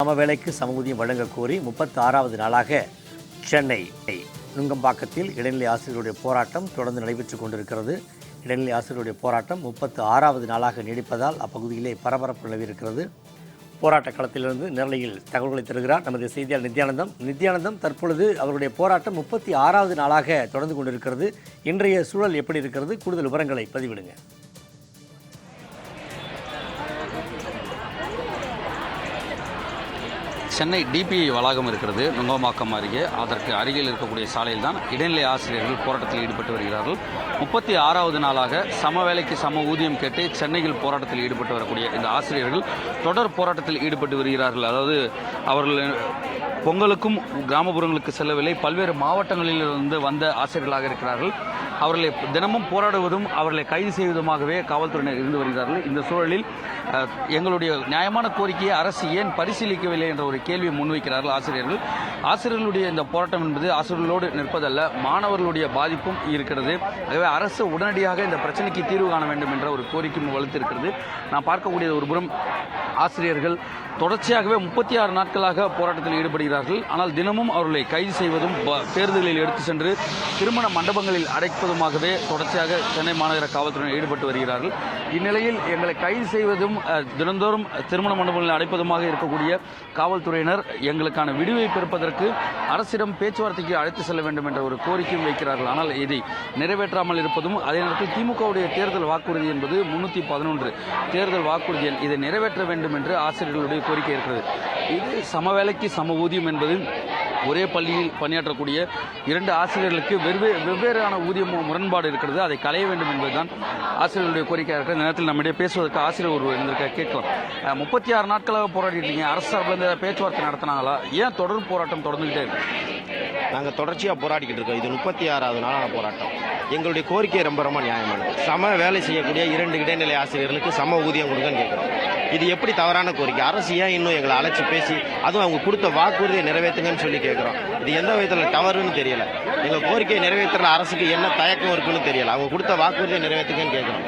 சமவேளைக்கு சமூதியம் வழங்க கோரி 36வது நாளாக சென்னை நுங்கம்பாக்கத்தில் இடைநிலை ஆசிரியர்களுடைய போராட்டம் தொடர்ந்து நடைபெற்றுக் கொண்டிருக்கிறது. இடைநிலை ஆசிரியர்களுடைய போராட்டம் 36வது நாளாக நீடிப்பதால் அப்பகுதியிலே பரபரப்பு நிலவியிருக்கிறது. போராட்ட களத்திலிருந்து நேரலையில் தகவல்களை தருகிறார் நமது செய்தியாளர் நித்யானந்தம். தற்பொழுது அவருடைய போராட்டம் 36வது நாளாக தொடர்ந்து கொண்டிருக்கிறது. இன்றைய சூழல் எப்படி இருக்கிறது? கூடுதல் விவரங்களை பதிவிடுங்க. சென்னை டிபிஐ வளாகம் இருக்கிறது நுங்கம்பாக்கம் அருகே. அதற்கு அருகில் இருக்கக்கூடிய சாலையில் தான் இடைநிலை ஆசிரியர்கள் போராட்டத்தில் ஈடுபட்டு வருகிறார்கள். 36வது நாளாக சம வேலைக்கு சம ஊதியம் கேட்டு சென்னையில் போராட்டத்தில் ஈடுபட்டு வரக்கூடிய இந்த ஆசிரியர்கள் தொடர் போராட்டத்தில் ஈடுபட்டு வருகிறார்கள். அதாவது அவர்கள் பொங்கலுக்கும் கிராமப்புறங்களுக்கு செல்லவில்லை, பல்வேறு மாவட்டங்களிலிருந்து வந்த ஆசிரியர்களாக இருக்கிறார்கள். அவர்களை தினமும் போராடுவதும் அவர்களை கைது செய்வதுமாகவே காவல்துறையினர் இருந்து வருகிறார்கள். இந்த சூழலில் எங்களுடைய நியாயமான கோரிக்கையை அரசு ஏன் பரிசீலிக்கவில்லை என்ற ஒரு கேள்வியை முன்வைக்கிறார்கள் ஆசிரியர்கள். ஆசிரியர்களுடைய இந்த போராட்டம் என்பது ஆசிரியர்களோடு நிற்பதல்ல, மாணவர்களுடைய பாதிப்பும் இருக்கிறது. ஆகவே அரசு உடனடியாக இந்த பிரச்சனைக்கு தீர்வு காண வேண்டும் என்ற ஒரு கோரிக்கையும் வலுத்திருக்கிறது. நான் பார்க்கக்கூடிய ஒரு புறம் ஆசிரியர்கள் தொடர்ச்சியாகவே 36 நாட்களாக போராட்டத்தில் ஈடுபடுகிறார்கள். ஆனால் தினமும் அவர்களை கைது செய்வதும் பேருந்துகளில் எடுத்து சென்று திருமண மண்டபங்களில் அடைப்பதுமாகவே தொடர்ச்சியாக சென்னை மாநகர காவல்துறையினர் ஈடுபட்டு வருகிறார்கள். இந்நிலையில் எங்களை கைது செய்வதும் தினந்தோறும் திருமண மண்டபங்களில் அடைப்பதுமாக இருக்கக்கூடிய காவல்துறையினர் எங்களுக்கான விடுவை பெறுவதற்கு அரசிடம் பேச்சுவார்த்தைக்கு அழைத்து செல்ல வேண்டும் என்ற ஒரு கோரிக்கையும் வைக்கிறார்கள். ஆனால் இதை நிறைவேற்றாமல் இருப்பதும், அதே நேரத்தில் திமுகவுடைய தேர்தல் வாக்குறுதி என்பது 311 தேர்தல் வாக்குறுதி, இதை நிறைவேற்ற வேண்டும் என்று ஆசிரியர்களுடைய கோரிக்கை இருக்கிறது. இது சமவேளைக்கு சம ஊதியம் என்பது ஒரே பள்ளியில் பணியாற்றக்கூடிய 2 ஆசிரியர்களுக்கு வெவ்வேறான ஊதியம் முரண்பாடு இருக்கிறது. அதை களைய வேண்டும் என்பதுதான் ஆசிரியர்களுடைய கோரிக்கையாக இருக்கிற நேரத்தில் நம்மிடையே பேசுவதற்கு ஆசிரியர் ஒருவர் இருந்திருக்க கேட்கலாம். 36 நாட்களாக போராடிட்டீங்க, அரசு சார்பில் இந்த பேச்சுவார்த்தை நடத்தினாங்களா? ஏன் தொடர் போராட்டம் தொடர்ந்துகிட்டே இருக்கு? நாங்கள் தொடர்ச்சியாக போராடிக்கிட்டு இருக்கோம். இது 36வது நாளான போராட்டம். எங்களுடைய கோரிக்கை ரொம்ப நியாயமானது. சம வேலை செய்யக்கூடிய 2 இடைநிலை ஆசிரியர்களுக்கு சம ஊதியம் கொடுங்கன்னு கேட்குறோம். இது எப்படி தவறான கோரிக்கை? அரசு ஏன் இன்னும் எங்களை அழைச்சி பேசி அதுவும் அவங்க கொடுத்த வாக்குறுதியை நிறைவேற்றுங்கன்னு சொல்லி கேட்குறோம். இது எந்த விதத்தில் தவறுன்னு தெரியல. எங்கள் கோரிக்கையை நிறைவேற்றுற அரசுக்கு என்ன தயக்கம் இருக்குன்னு தெரியல. அவங்க கொடுத்த வாக்குறுதியை நிறைவேற்றுங்கன்னு கேட்குறோம்.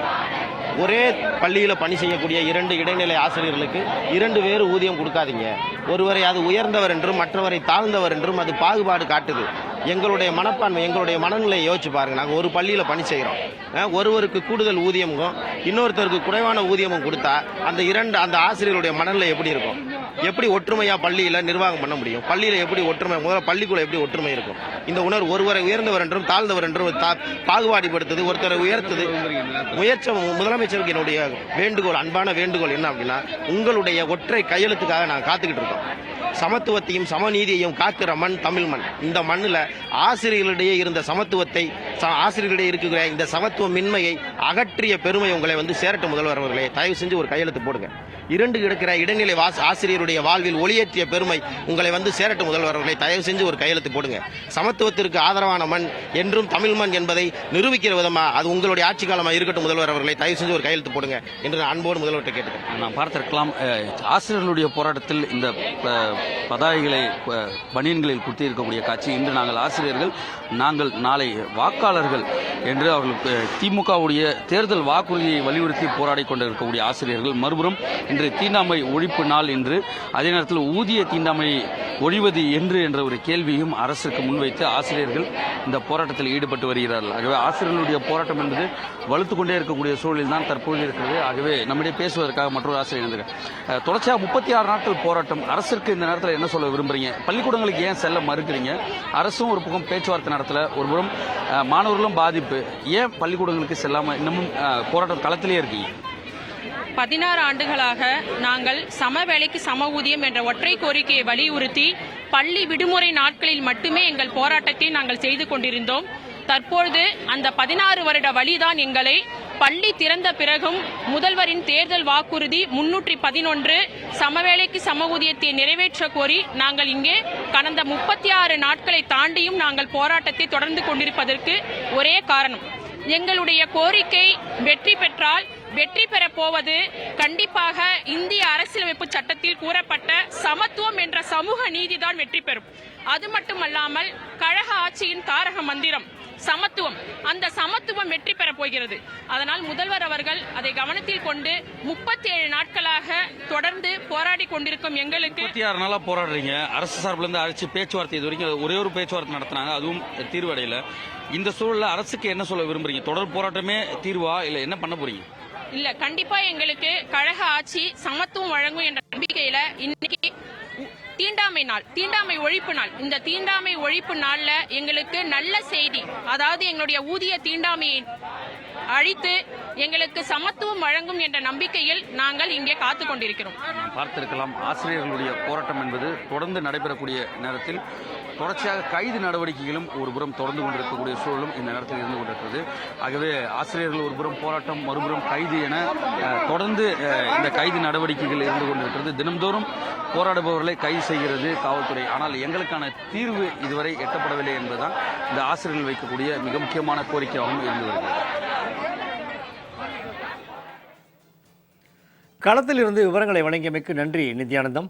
ஒரே பள்ளியில் பணி செய்யக்கூடிய 2 இடைநிலை ஆசிரியர்களுக்கு 2 வேறு ஊதியம் கொடுக்காதீங்க. ஒருவரை அது உயர்ந்தவர் என்றும் மற்றவரை தாழ்ந்தவர் என்றும் அது பாகுபாடு காட்டுது. எங்களுடைய மனப்பான்மை, எங்களுடைய மனநிலையை யோசிச்சு பாருங்க. நாங்கள் ஒரு பள்ளியில் பணி செய்கிறோம். ஒருவருக்கு கூடுதல் ஊதியமும் இன்னொருத்தருக்கு குறைவான ஊதியமும் கொடுத்தா அந்த ஆசிரியர்களுடைய மனநிலை எப்படி இருக்கும்? எப்படி ஒற்றுமையா பள்ளியில் நிர்வாகம் பண்ண முடியும்? பள்ளியில் எப்படி ஒற்றுமை, முதல்ல பள்ளிக்குள்ள எப்படி ஒற்றுமை இருக்கும்? இந்த உணர்வு ஒருவரை உயர்ந்தவர் என்றும் தாழ்ந்தவர் என்றும் பாகுபாடுபடுத்துது, ஒருத்தரை உயர்த்துது. முயற்சி முதலமைச்சருக்கு என்னுடைய வேண்டுகோள், அன்பான வேண்டுகோள் என்ன அப்படின்னா, உங்களுடைய ஒற்றை கையெழுத்துக்காக நாங்கள் காத்துக்கிட்டு இருக்கோம். சமத்துவத்தையும் சமநீதியையும் காக்கிற மண் தமிழ் மண். இந்த மண்ணில் ஆசிரியர்களிடையே இருந்த சமத்துவத்தை, ஆசிரியர்களிடையே இருக்கிற இந்த சமத்துவமின்மையை அகற்றிய பெருமை உங்களை சேரட்டும் முதல்வர் அவர்களே. தயவு செஞ்சு ஒரு கையெழுத்து போடுங்க. 2 இருக்கிற இடைநிலை ஆசிரியருடைய வாழ்வில் ஒளியேற்றிய பெருமை உங்களை சேரட்டும் முதல்வர் அவர்களே. தயவு செஞ்சு ஒரு கையெழுத்து போடுங்க. சமத்துவத்திற்கு ஆதரவான மண் என்றும் தமிழ் மண் என்பதை நிரூபிக்கிற விதமா அது உங்களுடைய ஆட்சி காலமாக இருக்கட்டும் முதல்வர் அவர்களே. தயவு செஞ்சு ஒரு கையெழுத்து போடுங்க என்று அன்போடு முதல்வர்கிட்ட கேட்டுக்கிறேன். நாம் பார்த்திருக்கலாம், ஆசிரியர்களுடைய போராட்டத்தில் இந்த பதாகைகளை பனியன்களில் குத்தி இருக்கக்கூடிய காட்சி. இன்று நாங்கள் நாளை வாக்காளர்கள் என்று அவர்களுக்கு திமுகவுடைய தேர்தல் வாக்குறுதியை வலியுறுத்தி போராடி கொண்டிருக்கக்கூடிய ஆசிரியர்கள் மறுபுறம் இன்று தீண்டாமை ஒழிப்பு நாள் என்று, அதே நேரத்தில் ஊதிய தீண்டாமை ஒழிவது என்று என்ற ஒரு கேள்வியும் அரசுக்கு முன்வைத்து ஆசிரியர்கள் இந்த போராட்டத்தில் ஈடுபட்டு வருகிறார்கள். ஆகவே ஆசிரியர்களுடைய போராட்டம் என்பது வலுத்து கொண்டே இருக்கக்கூடிய சூழலில் தான் தற்போது இருக்கிறது. ஆகவே நம்மிடையே பேசுவதற்காக மற்றொரு ஆசிரியர் இருந்திருக்காங்க. தொடர்ச்சியாக 36 நாட்கள் போராட்டம். அரசிற்கு இந்த நேரத்தில் என்ன சொல்ல விரும்புறீங்க? பள்ளிக்கூடங்களுக்கு ஏன் செல்ல மறுக்கிறீங்க? அரசும் ஒரு பக்கம் பேச்சுவார்த்தை நடத்தல, ஒரு புறம் மாணவர்களும் பாதிப்பு. ஏன் பள்ளிக்கூடங்களுக்கு செல்லாமல் இன்னமும் போராட்டம் களத்திலே இருக்கீங்க? 16 ஆண்டுகளாக நாங்கள் சம வேலைக்கு சம ஊதியம் என்ற ஒற்றை கோரிக்கையை வலியுறுத்தி பள்ளி விடுமுறை நாட்களில் மட்டுமே எங்கள் போராட்டத்தை நாங்கள் செய்து கொண்டிருந்தோம். தற்பொழுது அந்த 16 வருட வழிதான் எங்களை பள்ளி திறந்த பிறகும் முதல்வரின் தேர்தல் வாக்குறுதி 311 சமவேளைக்கு சம ஊதியத்தை நிறைவேற்ற கோரி நாங்கள் இங்கே கடந்த 36 நாட்களை தாண்டியும் நாங்கள் போராட்டத்தை தொடர்ந்து கொண்டிருப்பதற்கு ஒரே காரணம், எங்களுடைய கோரிக்கை வெற்றி பெற்றால் வெற்றி பெற போவது கண்டிப்பாக இந்திய அரசியலமைப்பு சட்டத்தில் கூறப்பட்ட சமத்துவம் என்ற சமூக நீதிதான் வெற்றி பெறும். அது மட்டுமல்லாமல் கழக ஆட்சியின் தாரக மந்திரம் சமத்துவம், அந்த சமத்துவம் வெற்றி பெற போகிறது. அதனால் முதல்வர் அவர்கள் அதை கவனத்தில் கொண்டு 37 நாட்களாக தொடர்ந்து போராடி கொண்டிருக்கும் எங்களுக்கு 36 நாளா போராடுறீங்க. அரசு சார்பில் இருந்து அழைச்சி பேச்சுவார்த்தை இது வரைக்கும் ஒரே ஒரு பேச்சுவார்த்தை நடத்தினாங்க, அதுவும் தீர்வடையல. இந்த சூழல்ல அரசுக்கு என்ன சொல்ல விரும்புறீங்க? தொடர் போராட்டமே தீர்வா இல்ல என்ன பண்ண போறீங்க? இல்ல, கண்டிப்பா எங்களுக்கு கழக ஆட்சி சமத்துவம் வழங்கும் என்ற நம்பிக்கையில இன்னைக்கு தீண்டாமை நாள், தீண்டாமை ஒழிப்பு நாள். இந்த தீண்டாமை ஒழிப்பு நாள்ல எங்களுக்கு நல்ல செய்தி, அதாவது எங்களுடைய ஊதிய தீண்டாமையை அழித்து எங்களுக்கு சமத்துவம் வழங்கும் என்ற நம்பிக்கையில் நாங்கள் இங்கே காத்து கொண்டிருக்கிறோம். நாம் பார்த்திருக்கலாம், ஆசிரியர்களுடைய போராட்டம் என்பது தொடர்ந்து நடைபெறக்கூடிய நேரத்தில் தொடர்ச்சியாக கைது நடவடிக்கைகளும் ஒருபுறம் தொடர்ந்து கொண்டிருக்கக்கூடிய சூழலும் இந்த நேரத்தில் இருந்து கொண்டிருக்கிறது. ஆகவே ஆசிரியர்கள் ஒருபுறம் போராட்டம், மறுபுறம் கைது என தொடர்ந்து இந்த கைது நடவடிக்கைகள் இருந்து கொண்டிருக்கிறது. தினம்தோறும் போராடுபவர்களை கைது செய்கிறது காவல்துறை. ஆனால் எங்களுக்கான தீர்வு இதுவரை எட்டப்படவில்லை என்பதுதான் இந்த ஆசிரியர்கள் வைக்கக்கூடிய மிக முக்கியமான கோரிக்கையாகவும் இருந்து வருகிறது. களத்தில் இருந்து விவரங்களை வழங்கியமைக்கு நன்றி நித்யானந்தம்.